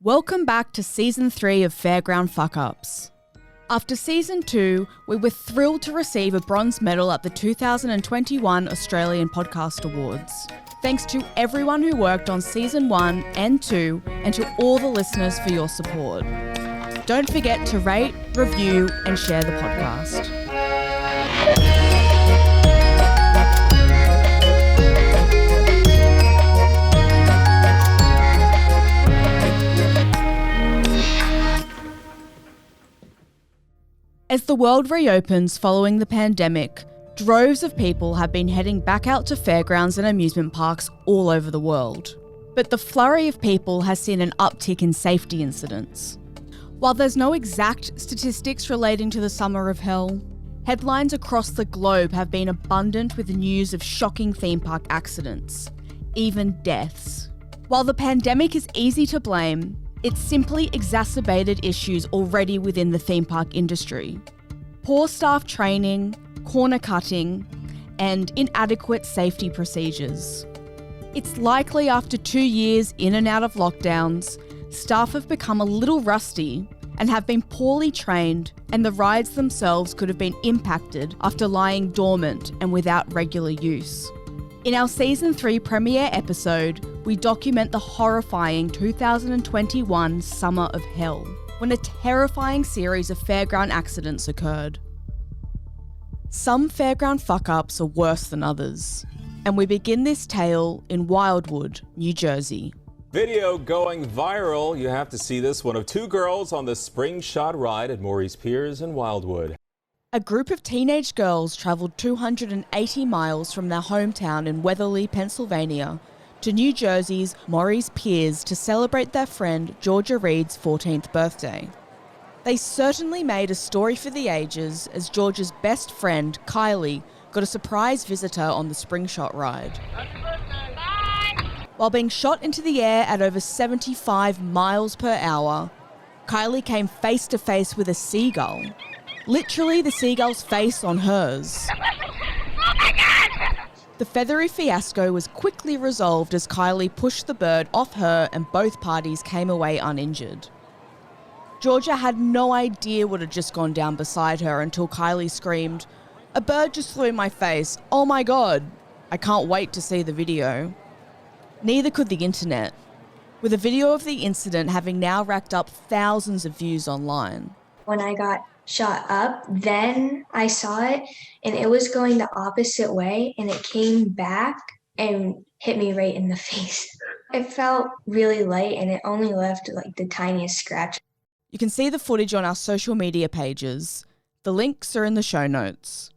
Welcome back to Season 3 of Fairground Fuck-Ups. After Season 2, we were thrilled to receive a bronze medal at the 2021 Australian Podcast Awards. Thanks to everyone who worked on Season 1 and 2, and to all the listeners for your support. Don't forget to rate, review, and share the podcast. As the world reopens following the pandemic, droves of people have been heading back out to fairgrounds and amusement parks all over the world. But the flurry of people has seen an uptick in safety incidents. While there's no exact statistics relating to the summer of hell, headlines across the globe have been abundant with news of shocking theme park accidents, even deaths. While the pandemic is easy to blame, it simply exacerbated issues already within the theme park industry. Poor staff training, corner cutting, and inadequate safety procedures. It's likely after 2 years in and out of lockdowns, staff have become a little rusty and have been poorly trained, and the rides themselves could have been impacted after lying dormant and without regular use. In our Season 3 premiere episode, we document the horrifying 2021 Summer of Hell, when a terrifying series of fairground accidents occurred. Some fairground fuck-ups are worse than others, and we begin this tale in Wildwood, New Jersey. Video going viral. You have to see this one of two girls on the Springshot ride at Morey's Piers in Wildwood. A group of teenage girls travelled 280 miles from their hometown in Weatherly, Pennsylvania, to New Jersey's Morey's Piers to celebrate their friend Georgia Reed's 14th birthday. They certainly made a story for the ages, as Georgia's best friend, Kylie, got a surprise visitor on the Springshot ride. Happy birthday! Bye! While being shot into the air at over 75 miles per hour, Kylie came face to face with a seagull. Literally the seagull's face on hers. Oh my God! The feathery fiasco was quickly resolved as Kylie pushed the bird off her and both parties came away uninjured. Georgia had no idea what had just gone down beside her until Kylie screamed, "A bird just flew in my face. Oh my God. I can't wait to see the video." Neither could the internet, with a video of the incident having now racked up thousands of views online. When I got shot up, then I saw it and it was going the opposite way and it came back and hit me right in the face. It felt really light and it only left like the tiniest scratch. You can see the footage on our social media pages. The links are in the show notes.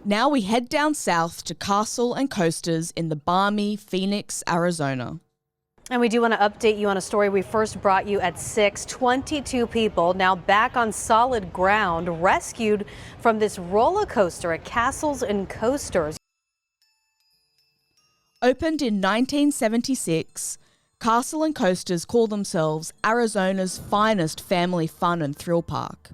Now we head down south to Castle and Coasters in the balmy Phoenix, Arizona. And we do want to update you on a story we first brought you at 6. 22 people now back on solid ground, rescued from this roller coaster at Castles and Coasters. Opened in 1976, Castle and Coasters call themselves Arizona's finest family fun and thrill park.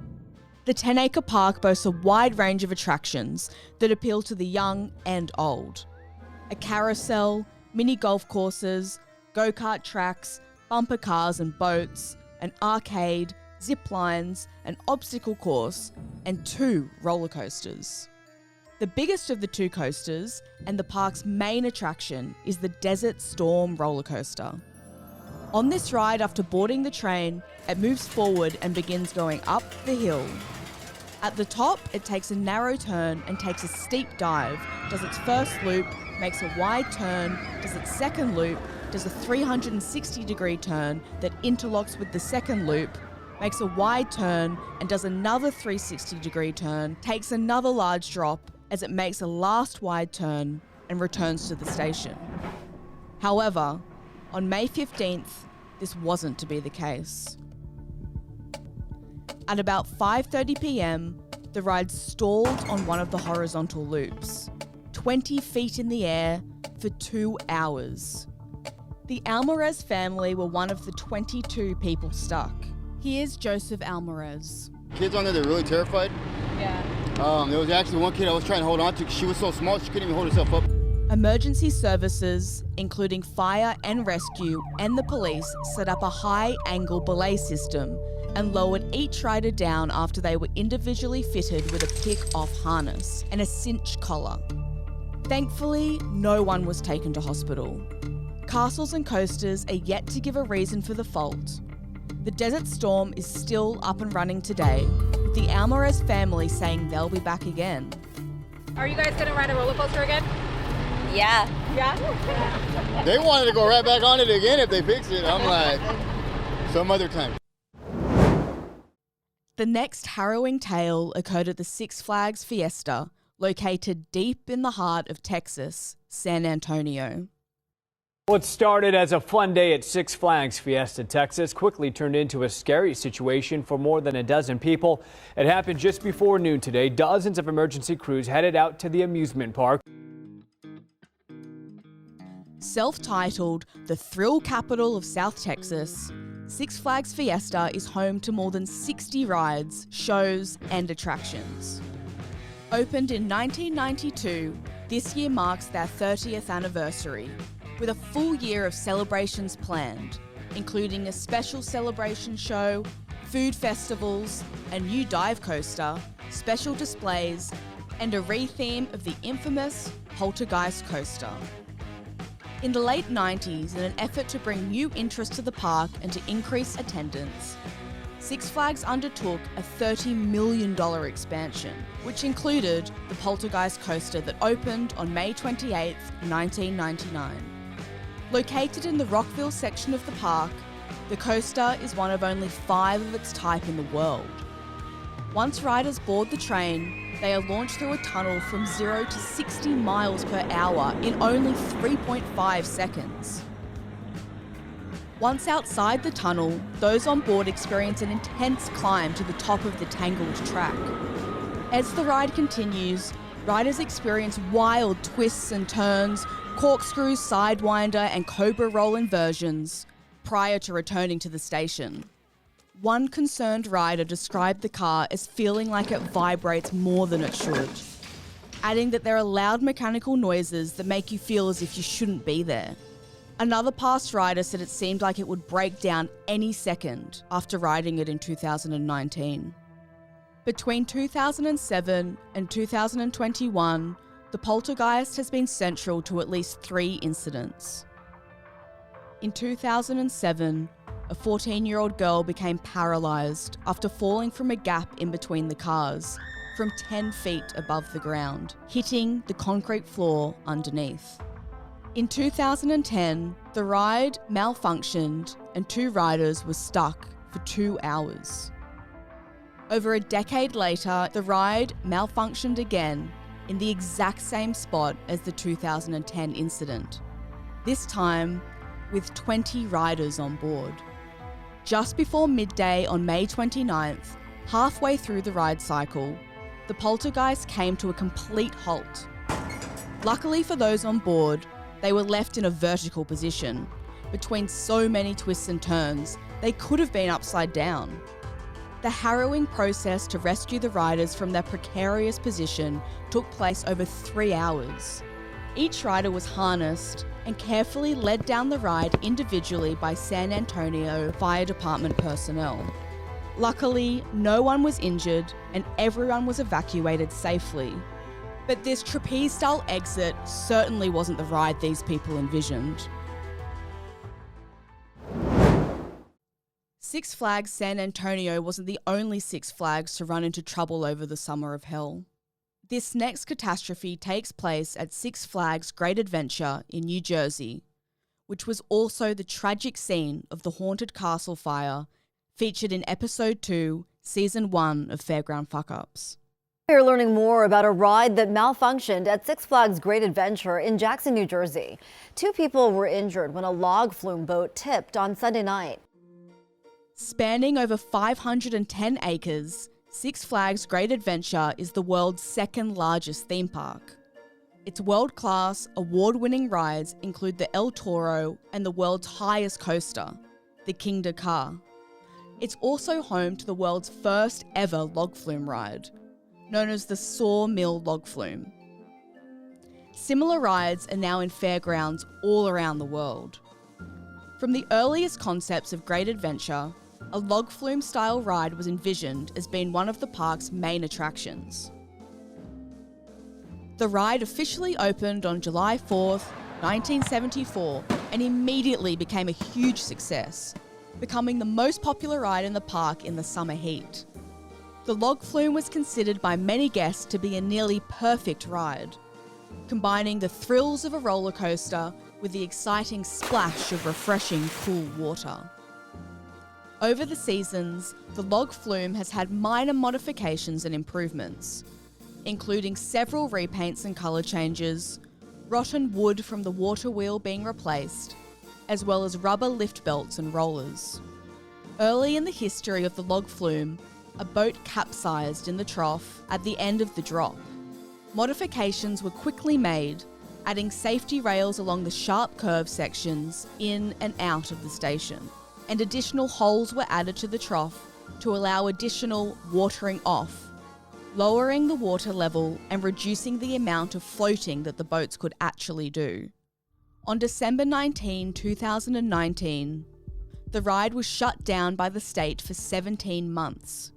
The 10-acre park boasts a wide range of attractions that appeal to the young and old. A carousel, mini golf courses, go-kart tracks, bumper cars and boats, an arcade, zip lines, an obstacle course, and 2 roller coasters. The biggest of the 2 coasters, and the park's main attraction, is the Desert Storm roller coaster. On this ride, after boarding the train, it moves forward and begins going up the hill. At the top, it takes a narrow turn and takes a steep dive, does its first loop, makes a wide turn, does its second loop, does a 360-degree turn that interlocks with the second loop, makes a wide turn and does another 360-degree turn, takes another large drop as it makes a last wide turn and returns to the station. However, on May 15th, this wasn't to be the case. At about 5:30 p.m, the ride stalled on one of the horizontal loops, 20 feet in the air for 2 hours. The Almarez family were one of the 22 people stuck. Here's Joseph Almarez. Kids on there, they're really terrified. Yeah. There was actually one kid I was trying to hold on to because she was so small she couldn't even hold herself up. Emergency services, including fire and rescue, and the police set up a high-angle belay system and lowered each rider down after they were individually fitted with a pick-off harness and a cinch collar. Thankfully, no one was taken to hospital. Castles and coasters are yet to give a reason for the fault. The Desert Storm is still up and running today, with the Alvarez family saying they'll be back again. Are you guys gonna ride a roller coaster again? Yeah. Yeah? They wanted to go right back on it again if they fix it. I'm like, some other time. The next harrowing tale occurred at the Six Flags Fiesta, located deep in the heart of Texas, San Antonio. What started as a fun day at Six Flags Fiesta, Texas, quickly turned into a scary situation for more than a dozen people. It happened just before noon today. Dozens of emergency crews headed out to the amusement park. Self-titled the thrill capital of South Texas, Six Flags Fiesta is home to more than 60 rides, shows, and attractions. Opened in 1992, this year marks their 30th anniversary, with a full year of celebrations planned, including a special celebration show, food festivals, a new dive coaster, special displays, and a re-theme of the infamous Poltergeist coaster. In the late 90s, in an effort to bring new interest to the park and to increase attendance, Six Flags undertook a $30 million expansion, which included the Poltergeist coaster that opened on May 28, 1999. Located in the Rockville section of the park, the coaster is one of only 5 of its type in the world. Once riders board the train, they are launched through a tunnel from 0 to 60 miles per hour in only 3.5 seconds. Once outside the tunnel, those on board experience an intense climb to the top of the tangled track. As the ride continues, riders experience wild twists and turns, corkscrews, sidewinder, and cobra roll inversions prior to returning to the station. One concerned rider described the car as feeling like it vibrates more than it should, adding that there are loud mechanical noises that make you feel as if you shouldn't be there. Another past rider said it seemed like it would break down any second after riding it in 2019. Between 2007 and 2021, the Poltergeist has been central to at least 3 incidents. In 2007, a 14-year-old girl became paralysed after falling from a gap in between the cars from 10 feet above the ground, hitting the concrete floor underneath. In 2010, the ride malfunctioned and 2 riders were stuck for 2 hours. Over a decade later, the ride malfunctioned again in the exact same spot as the 2010 incident, this time with 20 riders on board. Just before midday on May 29th, halfway through the ride cycle, the Poltergeist came to a complete halt. Luckily for those on board, they were left in a vertical position. Between so many twists and turns, they could have been upside down. The harrowing process to rescue the riders from their precarious position took place over 3 hours. Each rider was harnessed and carefully led down the ride individually by San Antonio Fire Department personnel. Luckily, no one was injured and everyone was evacuated safely. But this trapeze-style exit certainly wasn't the ride these people envisioned. Six Flags San Antonio wasn't the only Six Flags to run into trouble over the summer of hell. This next catastrophe takes place at Six Flags Great Adventure in New Jersey, which was also the tragic scene of the haunted castle fire featured in Episode 2, Season 1 of Fairground Fuck-Ups. We're learning more about a ride that malfunctioned at Six Flags Great Adventure in Jackson, New Jersey. 2 people were injured when a log flume boat tipped on Sunday night. Spanning over 510 acres, Six Flags Great Adventure is the world's 2nd largest theme park. Its world-class, award-winning rides include the El Toro and the world's highest coaster, the King de Car. It's also home to the world's first ever log flume ride, known as the Sawmill Log Flume. Similar rides are now in fairgrounds all around the world. From the earliest concepts of great adventure, a log flume style ride was envisioned as being one of the park's main attractions. The ride officially opened on July 4th, 1974, and immediately became a huge success, becoming the most popular ride in the park in the summer heat. The log flume was considered by many guests to be a nearly perfect ride, combining the thrills of a roller coaster with the exciting splash of refreshing, cool water. Over the seasons, the log flume has had minor modifications and improvements, including several repaints and colour changes, rotten wood from the water wheel being replaced, as well as rubber lift belts and rollers. Early in the history of the log flume, a boat capsized in the trough at the end of the drop. Modifications were quickly made, adding safety rails along the sharp curve sections in and out of the station, and additional holes were added to the trough to allow additional watering off, lowering the water level and reducing the amount of floating that the boats could actually do. On December 19, 2019, the ride was shut down by the state for 17 months,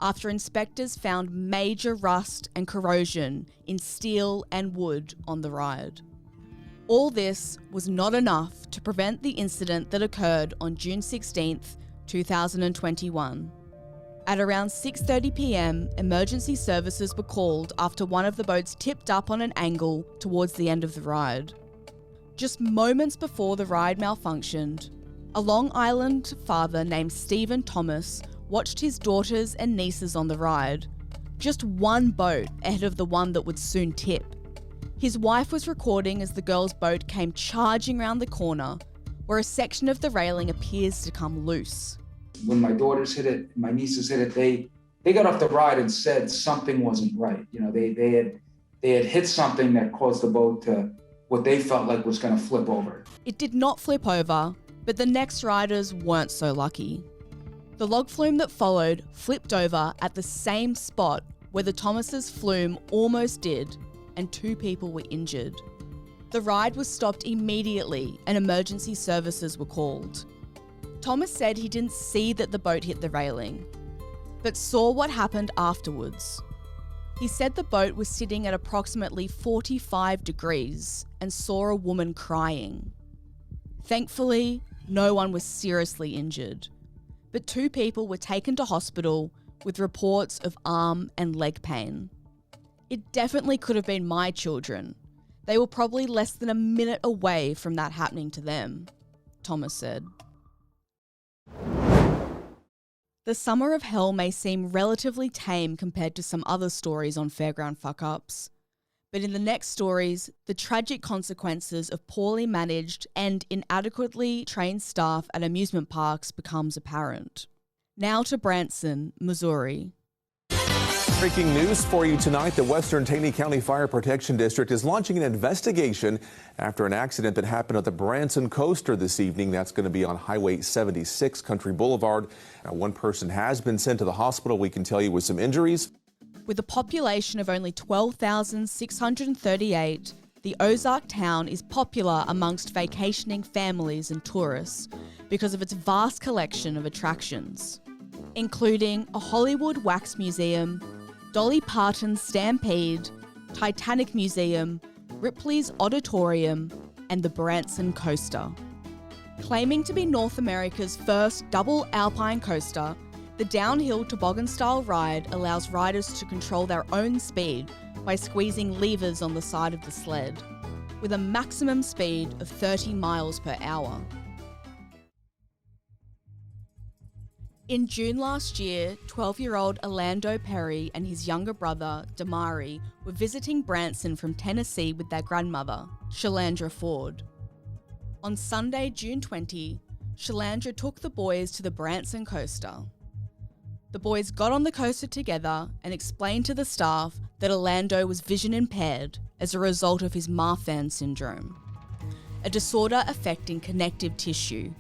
after inspectors found major rust and corrosion in steel and wood on the ride. All this was not enough to prevent the incident that occurred on June 16, 2021. At around 6:30 p.m, emergency services were called after one of the boats tipped up on an angle towards the end of the ride. Just moments before the ride malfunctioned, a Long Island father named Stephen Thomas watched his daughters and nieces on the ride, just one boat ahead of the one that would soon tip. His wife was recording as the girls' boat came charging around the corner, where a section of the railing appears to come loose. When my daughters hit it, my nieces hit it, they got off the ride and said something wasn't right. You know, they had hit something that caused the boat to what they felt like was going to flip over. It did not flip over, but the next riders weren't so lucky. The log flume that followed flipped over at the same spot where the Thomases' flume almost did, and 2 people were injured. The ride was stopped immediately and emergency services were called. Thomas said he didn't see that the boat hit the railing, but saw what happened afterwards. He said the boat was sitting at approximately 45 degrees and saw a woman crying. Thankfully, no one was seriously injured, but 2 people were taken to hospital with reports of arm and leg pain. It definitely could have been my children. They were probably less than a minute away from that happening to them, Thomas said. The Summer of Hell may seem relatively tame compared to some other stories on fairground fuck-ups, but in the next stories, the tragic consequences of poorly managed and inadequately trained staff at amusement parks becomes apparent. Now to Branson, Missouri. Breaking news for you tonight. The Western Taney County Fire Protection District is launching an investigation after an accident that happened at the Branson coaster this evening. That's going to be on Highway 76, Country Boulevard. Now, one person has been sent to the hospital, we can tell you, with some injuries. With a population of only 12,638, the Ozark town is popular amongst vacationing families and tourists because of its vast collection of attractions, including a Hollywood Wax Museum, Dolly Parton's Stampede, Titanic Museum, Ripley's Auditorium, and the Branson Coaster. Claiming to be North America's first double alpine coaster, the downhill toboggan-style ride allows riders to control their own speed by squeezing levers on the side of the sled, with a maximum speed of 30 miles per hour. In June last year, 12-year-old Orlando Perry and his younger brother, Damari, were visiting Branson from Tennessee with their grandmother, Shalandra Ford. On Sunday, June 20, Shalandra took the boys to the Branson coaster. The boys got on the coaster together and explained to the staff that Orlando was vision impaired as a result of his Marfan syndrome, a disorder affecting connective tissue,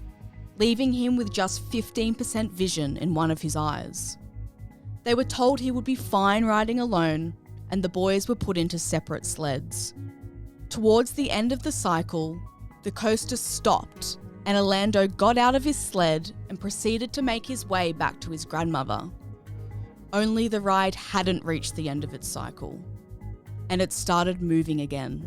leaving him with just 15% vision in one of his eyes. They were told he would be fine riding alone, and the boys were put into separate sleds. Towards the end of the cycle, the coaster stopped and Orlando got out of his sled and proceeded to make his way back to his grandmother. Only the ride hadn't reached the end of its cycle, and it started moving again,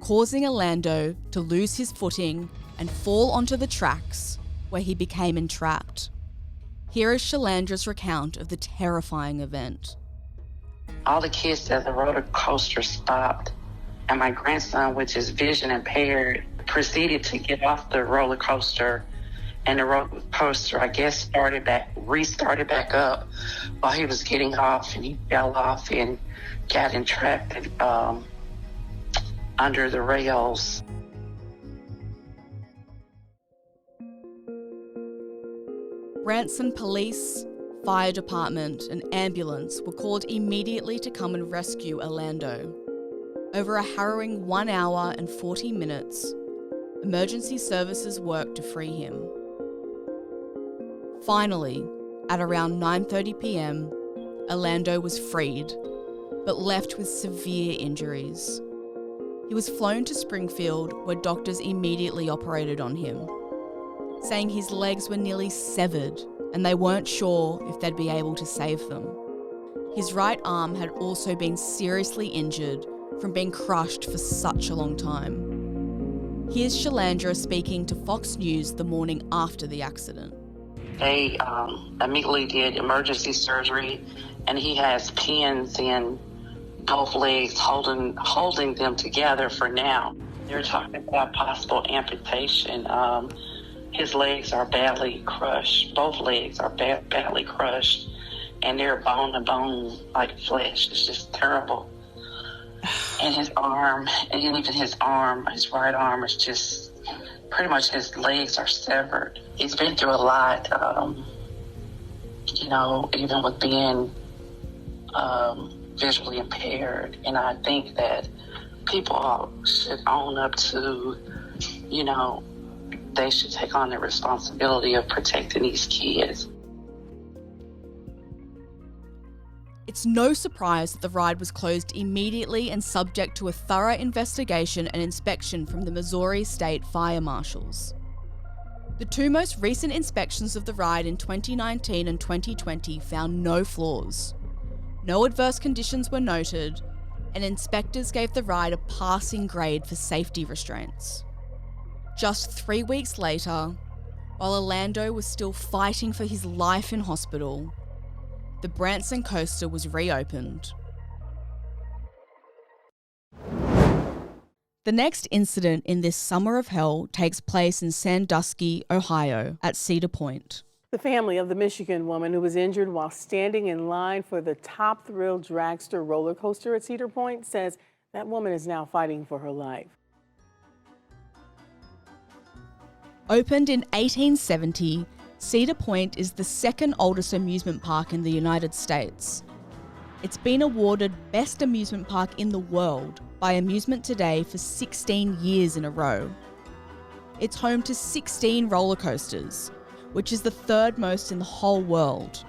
causing Orlando to lose his footing and fall onto the tracks, where he became entrapped. Here is Shalandra's recount of the terrifying event. All the kids at the roller coaster stopped, and my grandson, which is vision impaired, proceeded to get off the roller coaster, and the roller coaster, I guess, restarted back up while he was getting off, and he fell off and got entrapped under the rails. Branson police, fire department and ambulance were called immediately to come and rescue Orlando. Over a harrowing 1 hour and 40 minutes, emergency services worked to free him. Finally, at around 9:30 p.m, Orlando was freed, but left with severe injuries. He was flown to Springfield, where doctors immediately operated on him, saying his legs were nearly severed and they weren't sure if they'd be able to save them. His right arm had also been seriously injured from being crushed for such a long time. Here's Shalandra speaking to Fox News the morning after the accident. They immediately did emergency surgery, and he has pins in both legs holding them together for now. They're talking about possible amputation. His legs are badly crushed. Both legs are badly crushed, and they're bone to bone like flesh. It's just terrible. And his arm, and even his right arm is just pretty much, his legs are severed. He's been through a lot, even with being visually impaired. And I think that people should own up to, they should take on the responsibility of protecting these kids. It's no surprise that the ride was closed immediately and subject to a thorough investigation and inspection from the Missouri State Fire Marshals. The two most recent inspections of the ride in 2019 and 2020 found no flaws. No adverse conditions were noted, and inspectors gave the ride a passing grade for safety restraints. Just 3 weeks later, while Orlando was still fighting for his life in hospital, the Branson coaster was reopened. The next incident in this summer of hell takes place in Sandusky, Ohio, at Cedar Point. The family of the Michigan woman who was injured while standing in line for the Top Thrill Dragster roller coaster at Cedar Point says that woman is now fighting for her life. Opened in 1870, Cedar Point is the second oldest amusement park in the United States. It's been awarded Best Amusement Park in the World by Amusement Today for 16 years in a row. It's home to 16 roller coasters, which is the third most in the whole world.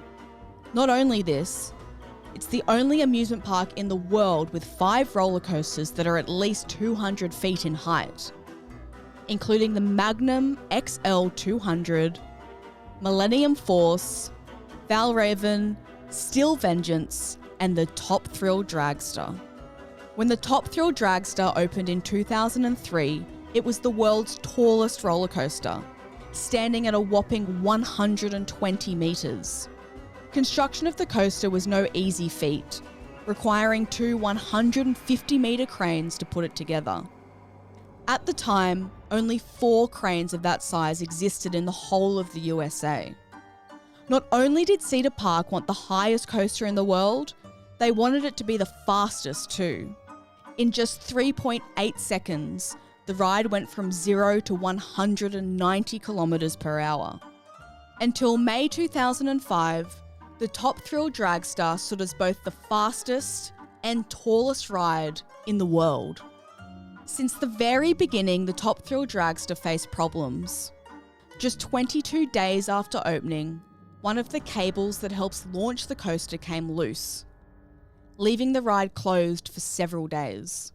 Not only this, it's the only amusement park in the world with 5 roller coasters that are at least 200 feet in height, including the Magnum XL 200, Millennium Force, Valraven, Steel Vengeance, and the Top Thrill Dragster. When the Top Thrill Dragster opened in 2003, it was the world's tallest roller coaster, standing at a whopping 120 meters. Construction of the coaster was no easy feat, requiring 2 150-meter cranes to put it together. At the time, only 4 cranes of that size existed in the whole of the USA. Not only did Cedar Park want the highest coaster in the world, they wanted it to be the fastest too. In just 3.8 seconds, the ride went from 0 to 190 kilometers per hour. Until May 2005, the Top Thrill Dragster stood as both the fastest and tallest ride in the world. Since the very beginning, the Top Thrill Dragster faced problems. Just 22 days after opening, one of the cables that helps launch the coaster came loose, leaving the ride closed for several days.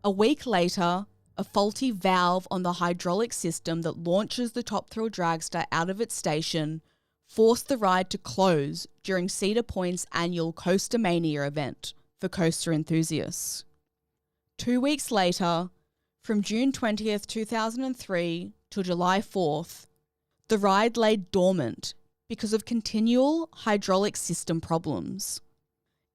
A week later, a faulty valve on the hydraulic system that launches the Top Thrill Dragster out of its station forced the ride to close during Cedar Point's annual Coaster Mania event for coaster enthusiasts. 2 weeks later, from June 20th, 2003 to July 4th, the ride lay dormant because of continual hydraulic system problems.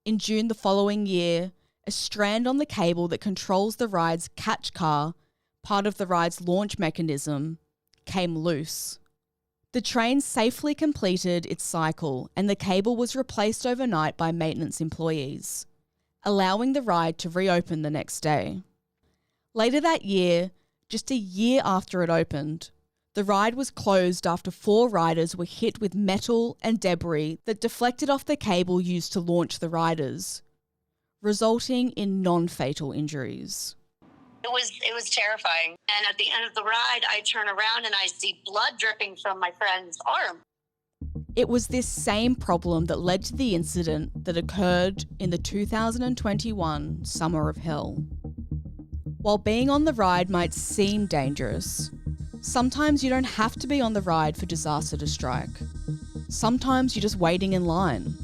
In June the following year, a strand on the cable that controls the ride's catch car, part of the ride's launch mechanism, came loose. The train safely completed its cycle and the cable was replaced overnight by maintenance employees, allowing the ride to reopen the next day. Later that year, just a year after it opened, the ride was closed after 4 riders were hit with metal and debris that deflected off the cable used to launch the riders, resulting in non-fatal injuries. It was terrifying. And at the end of the ride, I turn around and I see blood dripping from my friend's arm. It was this same problem that led to the incident that occurred in the 2021 Summer of Hell. While being on the ride might seem dangerous, sometimes you don't have to be on the ride for disaster to strike. Sometimes you're just waiting in line.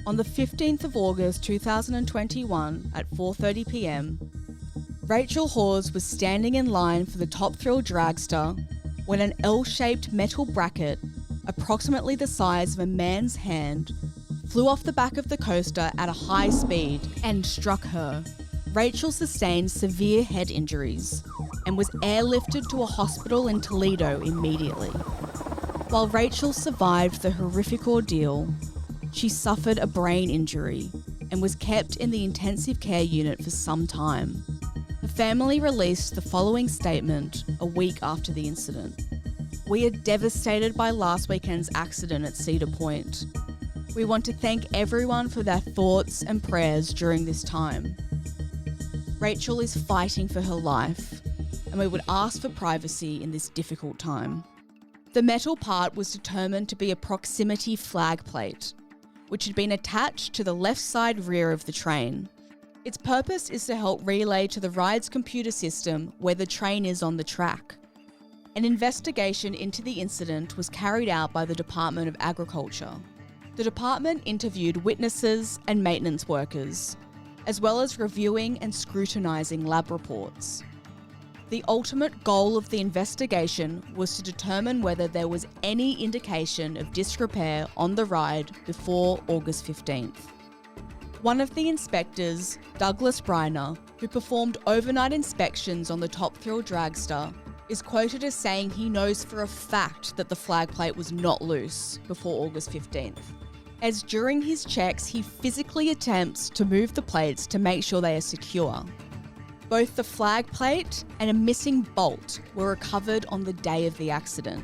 On the 15th of August 2021 at 4:30 p.m, Rachel Hawes was standing in line for the Top Thrill Dragster when an L-shaped metal bracket, approximately the size of a man's hand, flew off the back of the coaster at a high speed and struck her. Rachel sustained severe head injuries and was airlifted to a hospital in Toledo immediately. While Rachel survived the horrific ordeal, she suffered a brain injury and was kept in the intensive care unit for some time. The family released the following statement a week after the incident. "We are devastated by last weekend's accident at Cedar Point. We want to thank everyone for their thoughts and prayers during this time. Rachel is fighting for her life, and we would ask for privacy in this difficult time." The metal part was determined to be a proximity flag plate, which had been attached to the left side rear of the train. Its purpose is to help relay to the ride's computer system where the train is on the track. An investigation into the incident was carried out by the Department of Agriculture. The department interviewed witnesses and maintenance workers, as well as reviewing and scrutinising lab reports. The ultimate goal of the investigation was to determine whether there was any indication of disrepair on the ride before August 15th. One of the inspectors, Douglas Briner, who performed overnight inspections on the Top Thrill Dragster, is quoted as saying he knows for a fact that the flag plate was not loose before August 15th, as during his checks he physically attempts to move the plates to make sure they are secure. Both the flag plate and a missing bolt were recovered on the day of the accident.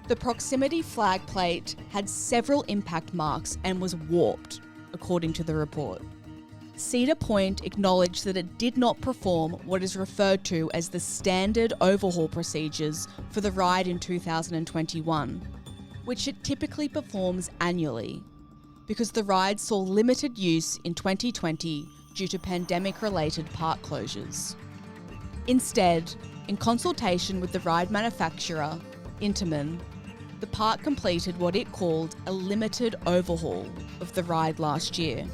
The proximity flag plate had several impact marks and was warped, according to the report. Cedar Point acknowledged that it did not perform what is referred to as the standard overhaul procedures for the ride in 2021, which it typically performs annually, because the ride saw limited use in 2020 due to pandemic-related park closures. Instead, in consultation with the ride manufacturer, Intamin, the park completed what it called a limited overhaul of the ride last year,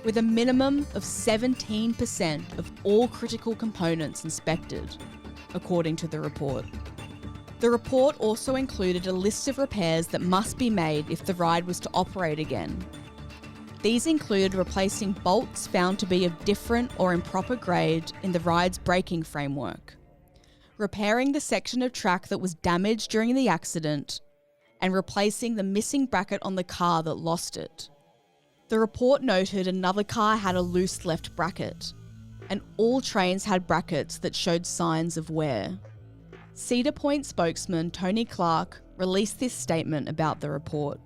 with a minimum of 17% of all critical components inspected, according to the report. The report also included a list of repairs that must be made if the ride was to operate again. These included replacing bolts found to be of different or improper grade in the ride's braking framework, repairing the section of track that was damaged during the accident, and replacing the missing bracket on the car that lost it. The report noted another car had a loose left bracket, and all trains had brackets that showed signs of wear. Cedar Point spokesman Tony Clark released this statement about the report.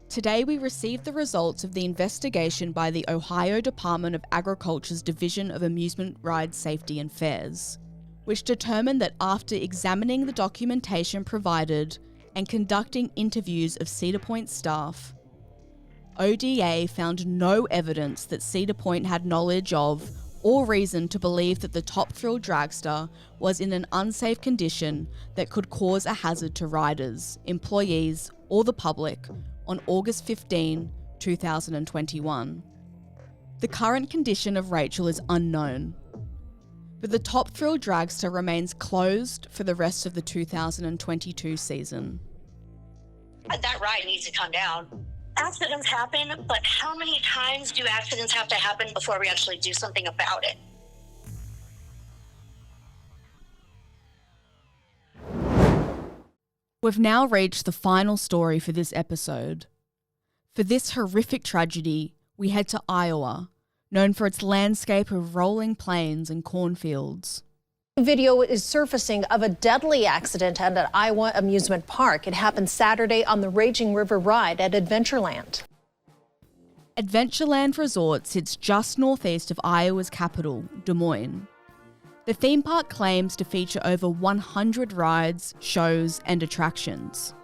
Today we received the results of the investigation by the Ohio Department of Agriculture's Division of Amusement Ride Safety and Fairs, which determined that after examining the documentation provided and conducting interviews of Cedar Point staff, ODA found no evidence that Cedar Point had knowledge of or reason to believe that the top thrill dragster was in an unsafe condition that could cause a hazard to riders, employees, or the public on August 15, 2021. The current condition of Rachel is unknown, but the Top Thrill Dragster remains closed for the rest of the 2022 season. That ride needs to come down. Accidents happen, but how many times do accidents have to happen before we actually do something about it? We've now reached the final story for this episode. For this horrific tragedy, we head to Iowa, known for its landscape of rolling plains and cornfields. Video is surfacing of a deadly accident at an Iowa amusement park. It happened Saturday on the Raging River ride at Adventureland. Adventureland Resort sits just northeast of Iowa's capital, Des Moines. The theme park claims to feature over 100 rides, shows, and attractions.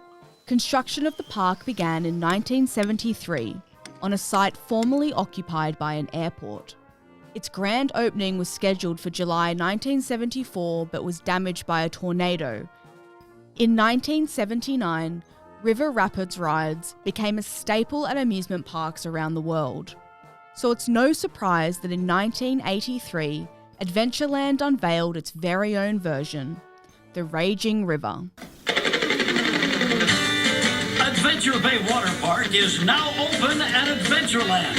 Construction of the park began in 1973 on a site formerly occupied by an airport. Its grand opening was scheduled for July 1974 but was damaged by a tornado. In 1979, River Rapids rides became a staple at amusement parks around the world. So it's no surprise that in 1983, Adventureland unveiled its very own version, the Raging River. Adventure Bay Water Park is now open at Adventureland.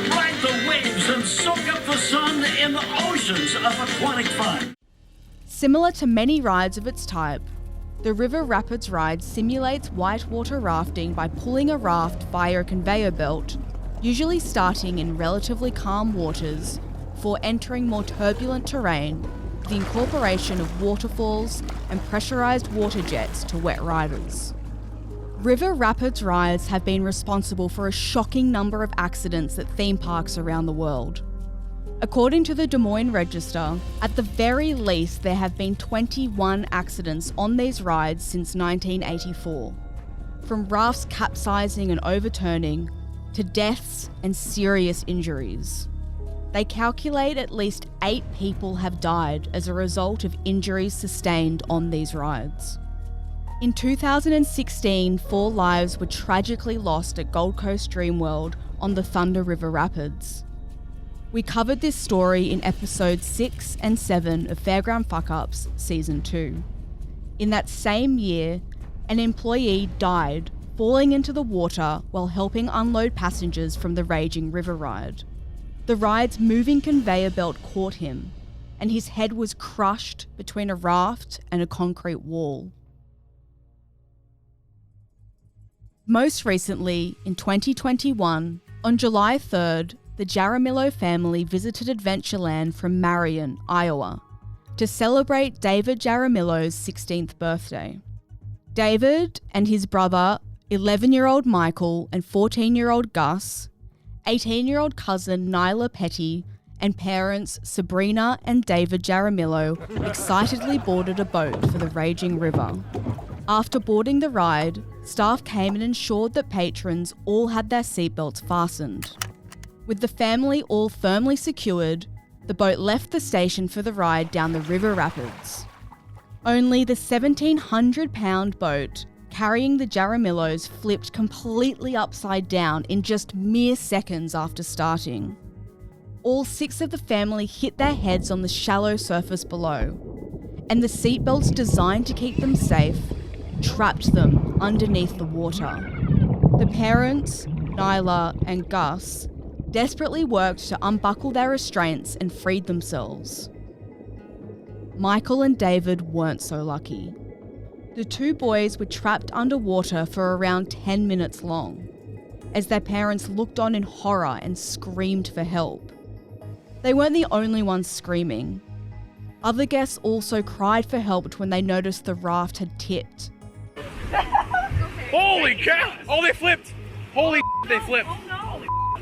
Ride the waves and soak up the sun in the oceans of aquatic fun. Similar to many rides of its type, the River Rapids ride simulates whitewater rafting by pulling a raft via a conveyor belt, usually starting in relatively calm waters, before entering more turbulent terrain with the incorporation of waterfalls and pressurized water jets to wet riders. River Rapids rides have been responsible for a shocking number of accidents at theme parks around the world. According to the Des Moines Register, at the very least there have been 21 accidents on these rides since 1984, from rafts capsizing and overturning to deaths and serious injuries. They calculate at least 8 people have died as a result of injuries sustained on these rides. In 2016, 4 lives were tragically lost at Gold Coast Dreamworld on the Thunder River Rapids. We covered this story in episodes 6 and 7 of Fairground Fuck-Ups Season 2. In that same year, an employee died falling into the water while helping unload passengers from the Raging River ride. The ride's moving conveyor belt caught him, and his head was crushed between a raft and a concrete wall. Most recently, in 2021, on July 3rd, the Jaramillo family visited Adventureland from Marion, Iowa, to celebrate David Jaramillo's 16th birthday. David and his brother, 11-year-old Michael and 14-year-old Gus, 18-year-old cousin Nyla Petty, and parents Sabrina and David Jaramillo excitedly boarded a boat for the Raging River. After boarding the ride, staff came and ensured that patrons all had their seatbelts fastened. With the family all firmly secured, the boat left the station for the ride down the River Rapids. Only the 1,700-pound boat carrying the Jaramillos flipped completely upside down in just mere seconds after starting. All 6 of the family hit their heads on the shallow surface below, and the seatbelts designed to keep them safe trapped them underneath the water. The parents, Nyla and Gus, desperately worked to unbuckle their restraints and freed themselves. Michael and David weren't so lucky. The 2 boys were trapped underwater for around 10 minutes long, as their parents looked on in horror and screamed for help. They weren't the only ones screaming. Other guests also cried for help when they noticed the raft had tipped. Holy cow! Oh, they flipped! Holy they flipped!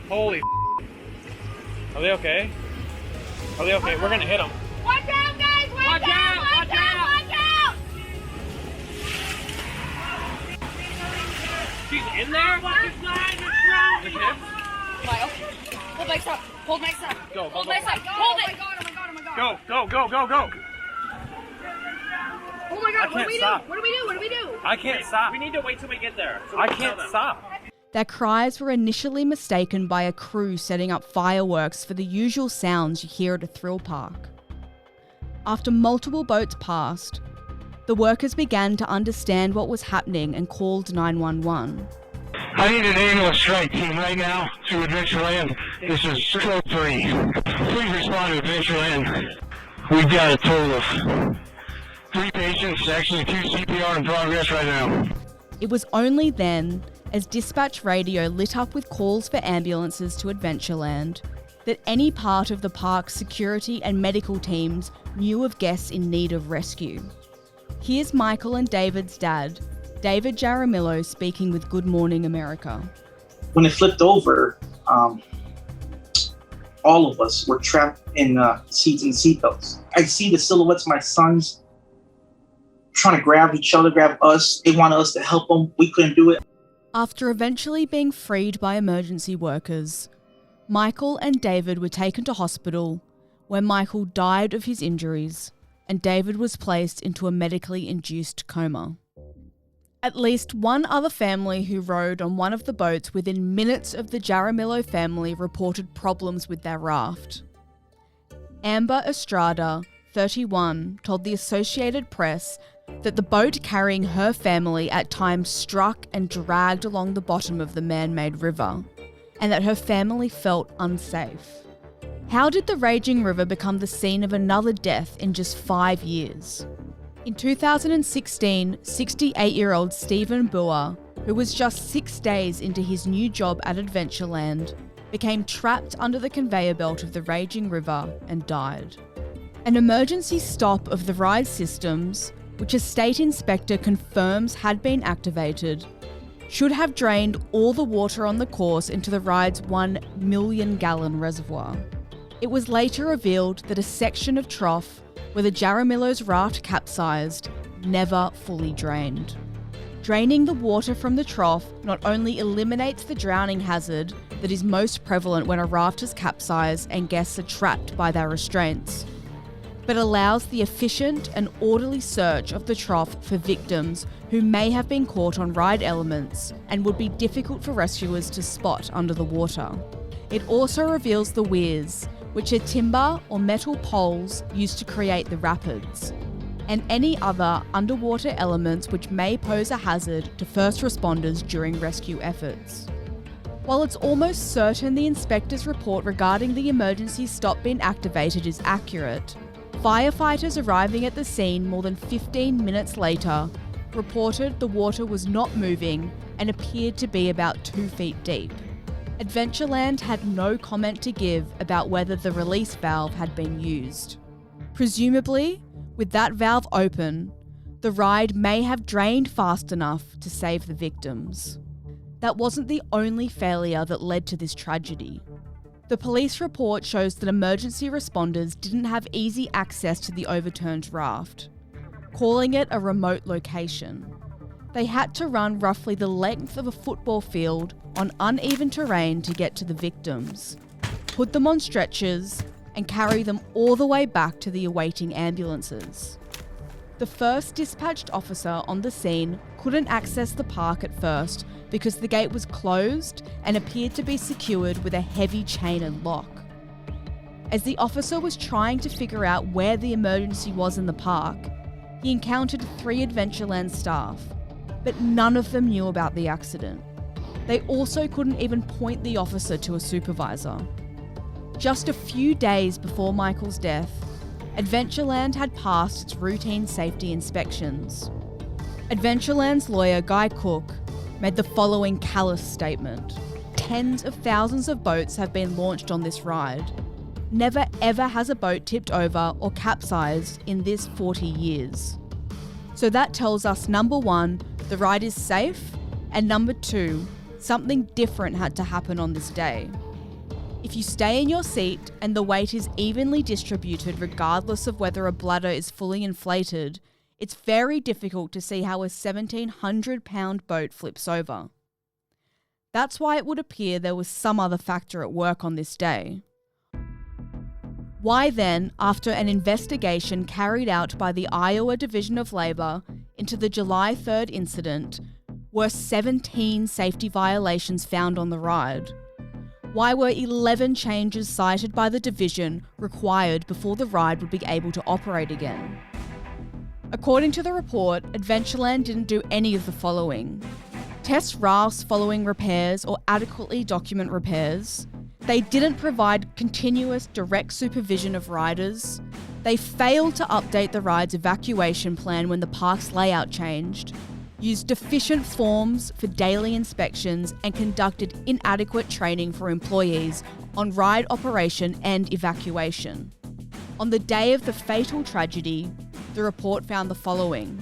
Holy Are they okay? Are they okay? We're gonna hit them. Watch out, guys! Watch out! Watch out! Watch out! She's in there? The ship? Why? Okay. Hold Mike's up. Hold Mike's up. Go, go, Hold go. Mike's up. Hold it. Go, go, go, go, go. Oh my God, what do we do? What do we do? What do we do? I can't stop. We need to wait till we get there. I can't stop. Their cries were initially mistaken by a crew setting up fireworks for the usual sounds you hear at a thrill park. After multiple boats passed, the workers began to understand what was happening and called 911. I need an ambulance strike team right now to Adventureland. This is Stroke 3. Please respond to Adventureland. We've got a total of 3 patients, actually 2 CPR in progress right now. It was only then, as dispatch radio lit up with calls for ambulances to Adventureland, that any part of the park's security and medical teams knew of guests in need of rescue. Here's Michael and David's dad, David Jaramillo, speaking with Good Morning America. When it flipped over, all of us were trapped in seats and seatbelts. I see the silhouettes of my sons trying to grab each other, grab us. They wanted us to help them. We couldn't do it. After eventually being freed by emergency workers, Michael and David were taken to hospital, where Michael died of his injuries and David was placed into a medically induced coma. At least one other family who rode on one of the boats within minutes of the Jaramillo family reported problems with their raft. Amber Estrada, 31, told the Associated Press that the boat carrying her family at times struck and dragged along the bottom of the man-made river, and that her family felt unsafe. How did the raging river become the scene of another death in just 5 years? In 2016, 68-year-old Stephen Boer, who was just 6 days into his new job at Adventureland, became trapped under the conveyor belt of the raging river and died. An emergency stop of the ride systems, which a state inspector confirms had been activated, should have drained all the water on the course into the ride's 1 million-gallon reservoir. It was later revealed that a section of trough where the Jaramillo's raft capsized never fully drained. Draining the water from the trough not only eliminates the drowning hazard that is most prevalent when a raft is capsized and guests are trapped by their restraints, but allows the efficient and orderly search of the trough for victims who may have been caught on ride elements and would be difficult for rescuers to spot under the water. It also reveals the weirs, which are timber or metal poles used to create the rapids, and any other underwater elements which may pose a hazard to first responders during rescue efforts. While it's almost certain the inspector's report regarding the emergency stop being activated is accurate, firefighters arriving at the scene more than 15 minutes later reported the water was not moving and appeared to be about 2 feet deep. Adventureland had no comment to give about whether the release valve had been used. Presumably, with that valve open, the ride may have drained fast enough to save the victims. That wasn't the only failure that led to this tragedy. The police report shows that emergency responders didn't have easy access to the overturned raft, calling it a remote location. They had to run roughly the length of a football field on uneven terrain to get to the victims, put them on stretchers, and carry them all the way back to the awaiting ambulances. The first dispatched officer on the scene couldn't access the park at first because the gate was closed and appeared to be secured with a heavy chain and lock. As the officer was trying to figure out where the emergency was in the park, he encountered 3 Adventureland staff, but none of them knew about the accident. They also couldn't even point the officer to a supervisor. Just a few days before Michael's death, Adventureland had passed its routine safety inspections. Adventureland's lawyer, Guy Cook, made the following callous statement. Tens of thousands of boats have been launched on this ride. Never ever has a boat tipped over or capsized in this 40 years. So that tells us, number 1, the ride is safe, and number 2, something different had to happen on this day. If you stay in your seat and the weight is evenly distributed regardless of whether a bladder is fully inflated, it's very difficult to see how a 1,700-pound boat flips over. That's why it would appear there was some other factor at work on this day. Why then, after an investigation carried out by the Iowa Division of Labor into the July 3rd incident, were 17 safety violations found on the ride? Why were 11 changes cited by the division required before the ride would be able to operate again? According to the report, Adventureland didn't do any of the following: test rafts following repairs or adequately document repairs. They didn't provide continuous direct supervision of riders. They failed to update the ride's evacuation plan when the park's layout changed, used deficient forms for daily inspections, and conducted inadequate training for employees on ride operation and evacuation. On the day of the fatal tragedy, the report found the following: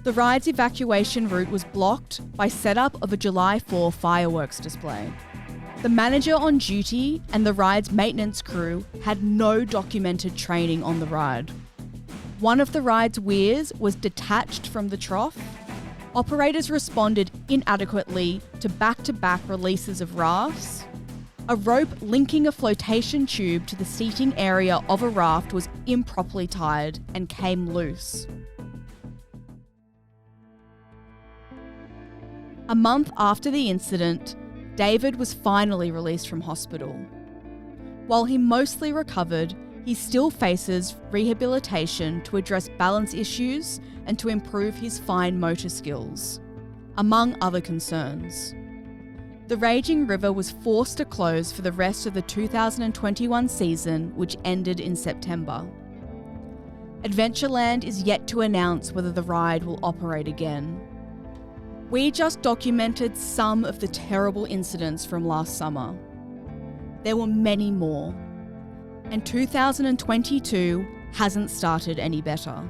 the ride's evacuation route was blocked by setup of a July 4 fireworks display. The manager on duty and the ride's maintenance crew had no documented training on the ride. One of the ride's weirs was detached from the trough. Operators responded inadequately to back-to-back releases of rafts. A rope linking a flotation tube to the seating area of a raft was improperly tied and came loose. A month after the incident, David was finally released from hospital. While he mostly recovered, he still faces rehabilitation to address balance issues and to improve his fine motor skills, among other concerns. The Raging River was forced to close for the rest of the 2021 season, which ended in September. Adventureland is yet to announce whether the ride will operate again. We just documented some of the terrible incidents from last summer. There were many more, and 2022 hasn't started any better.